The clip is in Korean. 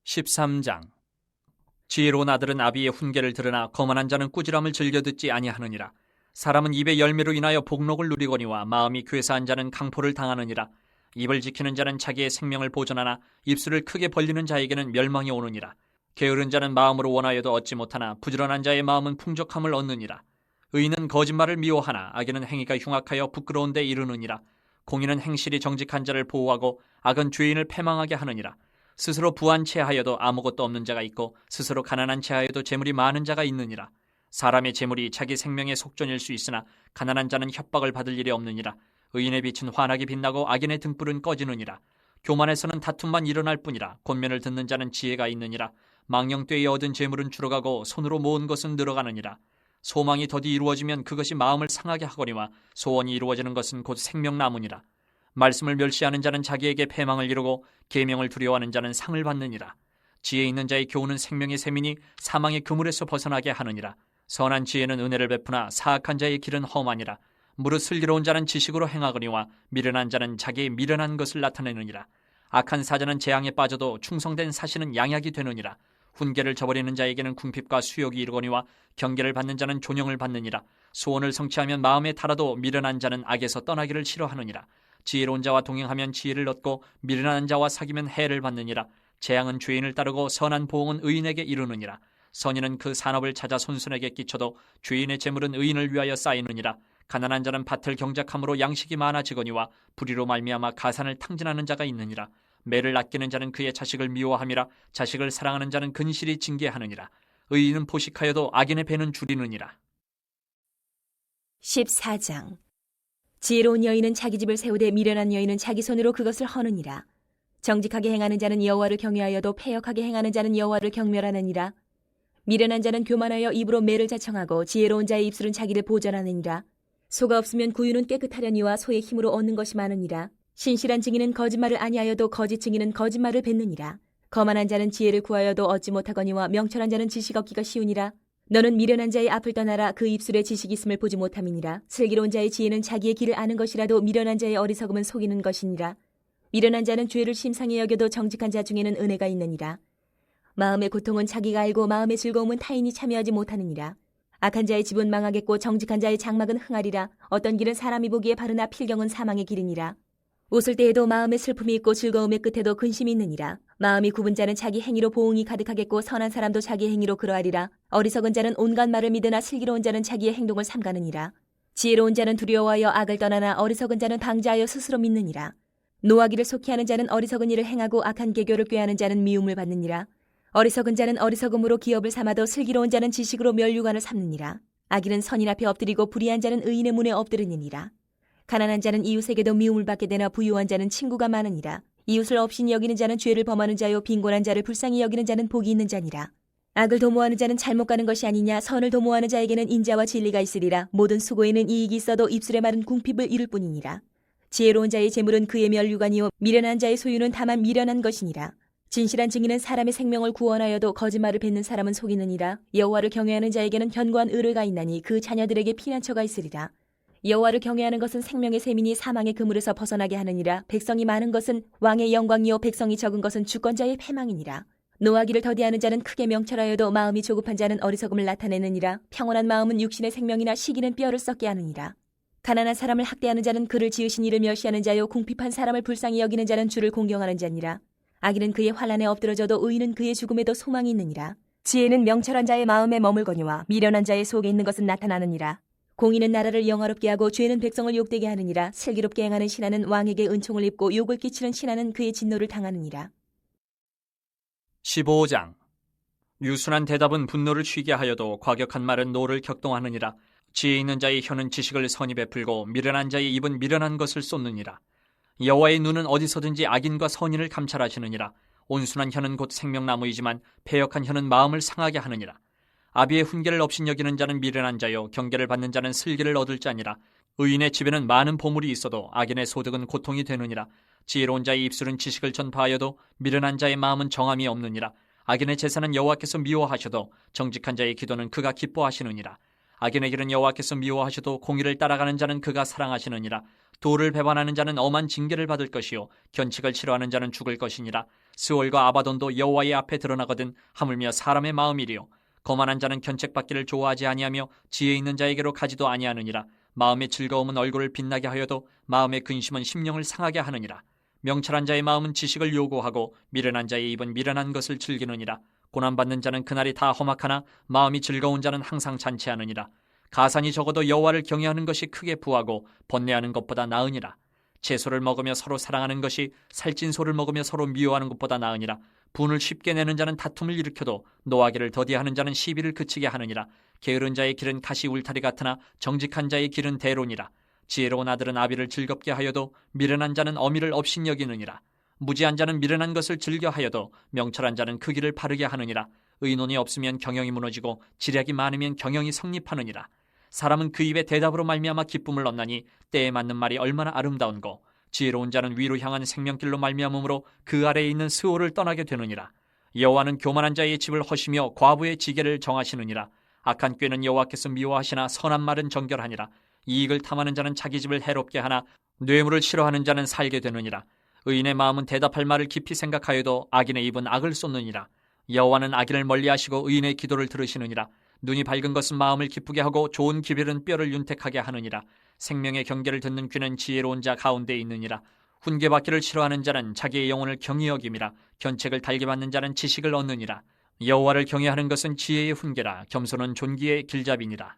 13장. 지혜로운 아들은 아비의 훈계를 들으나 거만한 자는 꾸지람을 즐겨 듣지 아니하느니라. 사람은 입의 열매로 인하여 복록을 누리거니와 마음이 괴사한 자는 강포를 당하느니라. 입을 지키는 자는 자기의 생명을 보존하나 입술을 크게 벌리는 자에게는 멸망이 오느니라. 게으른 자는 마음으로 원하여도 얻지 못하나 부지런한 자의 마음은 풍족함을 얻느니라. 의인은 거짓말을 미워하나 악인은 행위가 흉악하여 부끄러운 데 이르느니라. 공의는 행실이 정직한 자를 보호하고 악은 죄인을 패망하게 하느니라. 스스로 부한 채하여도 아무것도 없는 자가 있고 스스로 가난한 채하여도 재물이 많은 자가 있느니라. 사람의 재물이 자기 생명의 속전일 수 있으나 가난한 자는 협박을 받을 일이 없느니라. 의인의 빛은 환하게 빛나고 악인의 등불은 꺼지느니라. 교만에서는 다툼만 일어날 뿐이라. 권면을 듣는 자는 지혜가 있느니라. 망령되이 얻은 재물은 줄어가고 손으로 모은 것은 늘어가느니라. 소망이 더디 이루어지면 그것이 마음을 상하게 하거니와 소원이 이루어지는 것은 곧 생명나무니라. 말씀을 멸시하는 자는 자기에게 패망을 이루고 계명을 두려워하는 자는 상을 받느니라. 지혜 있는 자의 교훈은 생명의 셈이니 사망의 그물에서 벗어나게 하느니라. 선한 지혜는 은혜를 베푸나 사악한 자의 길은 험하니라. 무릇 슬기로운 자는 지식으로 행하거니와 미련한 자는 자기의 미련한 것을 나타내느니라. 악한 사자는 재앙에 빠져도 충성된 사신은 양약이 되느니라. 훈계를 저버리는 자에게는 궁핍과 수욕이 이르거니와 경계를 받는 자는 존영을 받느니라. 소원을 성취하면 마음에 달아도 미련한 자는 악에서 떠나기를 싫어하느니라. 지혜로운 자와 동행하면 지혜를 얻고 미련한 자와 사귀면 해를 받느니라. 재앙은 죄인을 따르고 선한 보응은 의인에게 이르느니라. 선인은 그 산업을 찾아 손손에게 끼쳐도 죄인의 재물은 의인을 위하여 쌓이느니라. 가난한 자는 밭을 경작함으로 양식이 많아지거니와 불의로 말미암아 가산을 탕진하는 자가 있느니라. 매를 아끼는 자는 그의 자식을 미워함이라. 자식을 사랑하는 자는 근실이 징계하느니라. 의인은 포식하여도 악인의 배는 줄이느니라. 14장. 지혜로운 여인은 자기 집을 세우되 미련한 여인은 자기 손으로 그것을 허느니라. 정직하게 행하는 자는 여호와를 경외하여도 패역하게 행하는 자는 여호와를 경멸하느니라. 미련한 자는 교만하여 입으로 매를 자청하고 지혜로운 자의 입술은 자기를 보전하느니라. 소가 없으면 구유는 깨끗하려니와 소의 힘으로 얻는 것이 많으니라. 신실한 증인은 거짓말을 아니하여도 거짓 증인은 거짓말을 뱉느니라. 거만한 자는 지혜를 구하여도 얻지 못하거니와 명철한 자는 지식 얻기가 쉬우니라. 너는 미련한 자의 앞을 떠나라. 그 입술에 지식이 있음을 보지 못함이니라. 슬기로운 자의 지혜는 자기의 길을 아는 것이라도 미련한 자의 어리석음은 속이는 것이니라. 미련한 자는 죄를 심상히 여겨도 정직한 자 중에는 은혜가 있느니라. 마음의 고통은 자기가 알고 마음의 즐거움은 타인이 참여하지 못하느니라. 악한 자의 집은 망하겠고 정직한 자의 장막은 흥하리라. 어떤 길은 사람이 보기에 바르나 필경은 사망의 길이니라. 웃을 때에도 마음에 슬픔이 있고 즐거움의 끝에도 근심이 있느니라. 마음이 굽은 자는 자기 행위로 보응이 가득하겠고 선한 사람도 자기 행위로 그러하리라. 어리석은 자는 온갖 말을 믿으나 슬기로운 자는 자기의 행동을 삼가느니라. 지혜로운 자는 두려워하여 악을 떠나나 어리석은 자는 방자하여 스스로 믿느니라. 노하기를 속히 하는 자는 어리석은 일을 행하고 악한 계교를 꾀하는 자는 미움을 받느니라. 어리석은 자는 어리석음으로 기업을 삼아도 슬기로운 자는 지식으로 면류관을 삼느니라. 악인은 선인 앞에 엎드리고 불의한 자는 의인의 문에 엎드리느니라. 가난한 자는 이웃에게도 미움을 받게 되나 부유한 자는 친구가 많으니라. 이웃을 업신이 여기는 자는 죄를 범하는 자요 빈곤한 자를 불쌍히 여기는 자는 복이 있는 자니라. 악을 도모하는 자는 잘못 가는 것이 아니냐. 선을 도모하는 자에게는 인자와 진리가 있으리라. 모든 수고에는 이익이 있어도 입술의 말은 궁핍을 이룰 뿐이니라. 지혜로운 자의 재물은 그의 면류관이요 미련한 자의 소유는 다만 미련한 것이니라. 진실한 증인은 사람의 생명을 구원하여도 거짓말을 뱉는 사람은 속이느니라. 여호와를 경외하는 자에게는 견고한 의뢰가 있나니 그 자녀들에게 피난처가 있으리라. 여호와를 경외하는 것은 생명의 셈이니 사망의 그물에서 벗어나게 하느니라. 백성이 많은 것은 왕의 영광이요 백성이 적은 것은 주권자의 패망이니라. 노하기를 더디하는 자는 크게 명철하여도 마음이 조급한 자는 어리석음을 나타내느니라. 평온한 마음은 육신의 생명이나 시기는 뼈를 썩게 하느니라. 가난한 사람을 학대하는 자는 그를 지으신 이를 멸시하는 자요 궁핍한 사람을 불쌍히 여기는 자는 주를 공경하는 자니라. 악인은 그의 환난에 엎드러져도 의인은 그의 죽음에도 소망이 있느니라. 지혜는 명철한 자의 마음에 머물거니와 미련한 자의 속에 있는 것은 나타나느니라. 공의는 나라를 영화롭게 하고 죄는 백성을 욕되게 하느니라. 슬기롭게 행하는 신하는 왕에게 은총을 입고 욕을 끼치는 신하는 그의 진노를 당하느니라. 15장. 유순한 대답은 분노를 쉬게 하여도 과격한 말은 노를 격동하느니라. 지혜 있는 자의 혀는 지식을 선히 베풀고 미련한 자의 입은 미련한 것을 쏟느니라. 여호와의 눈은 어디서든지 악인과 선인을 감찰하시느니라. 온순한 혀는 곧 생명나무이지만 패역한 혀는 마음을 상하게 하느니라. 아비의 훈계를 업신여기는 자는 미련한 자요 경계를 받는 자는 슬기를 얻을 자니라. 의인의 집에는 많은 보물이 있어도 악인의 소득은 고통이 되느니라. 지혜로운 자의 입술은 지식을 전파하여도 미련한 자의 마음은 정함이 없느니라. 악인의 제사는 여호와께서 미워하셔도 정직한 자의 기도는 그가 기뻐하시느니라. 악인의 길은 여호와께서 미워하셔도 공의를 따라가는 자는 그가 사랑하시느니라. 도를 배반하는 자는 엄한 징계를 받을 것이요 견칙을 싫어하는 자는 죽을 것이니라. 스올과 아바돈도 여호와의 앞에 드러나거든 하물며 사람의 마음이리요 거만한 자는 견책받기를 좋아하지 아니하며 지혜 있는 자에게로 가지도 아니하느니라. 마음의 즐거움은 얼굴을 빛나게 하여도 마음의 근심은 심령을 상하게 하느니라. 명철한 자의 마음은 지식을 요구하고 미련한 자의 입은 미련한 것을 즐기느니라. 고난받는 자는 그날이 다 험악하나 마음이 즐거운 자는 항상 잔치하느니라. 가산이 적어도 여호와를 경외하는 것이 크게 부하고 번뇌하는 것보다 나으니라. 채소를 먹으며 서로 사랑하는 것이 살찐 소를 먹으며 서로 미워하는 것보다 나으니라. 분을 쉽게 내는 자는 다툼을 일으켜도 노하기를 더디하는 자는 시비를 그치게 하느니라. 게으른 자의 길은 가시 울타리 같으나 정직한 자의 길은 대로니라. 지혜로운 아들은 아비를 즐겁게 하여도 미련한 자는 어미를 업신여기느니라. 무지한 자는 미련한 것을 즐겨 하여도 명철한 자는 그 길을 바르게 하느니라. 의논이 없으면 경영이 무너지고 지략이 많으면 경영이 성립하느니라. 사람은 그 입에 대답으로 말미암아 기쁨을 얻나니 때에 맞는 말이 얼마나 아름다운고 지혜로운 자는 위로 향한 생명길로 말미암음으로 그 아래에 있는 스올을 떠나게 되느니라. 여호와는 교만한 자의 집을 허시며 과부의 지게를 정하시느니라. 악한 꾀는 여호와께서 미워하시나 선한 말은 정결하니라. 이익을 탐하는 자는 자기 집을 해롭게 하나 뇌물을 싫어하는 자는 살게 되느니라. 의인의 마음은 대답할 말을 깊이 생각하여도 악인의 입은 악을 쏟느니라. 여호와는 악인을 멀리하시고 의인의 기도를 들으시느니라. 눈이 밝은 것은 마음을 기쁘게 하고 좋은 기별은 뼈를 윤택하게 하느니라. 생명의 경계를 듣는 귀는 지혜로운 자 가운데 있느니라. 훈계받기를 싫어하는 자는 자기의 영혼을 경히 여김이라. 견책을 달게 받는 자는 지식을 얻느니라. 여호와를 경외하는 것은 지혜의 훈계라. 겸손은 존귀의 길잡이니라.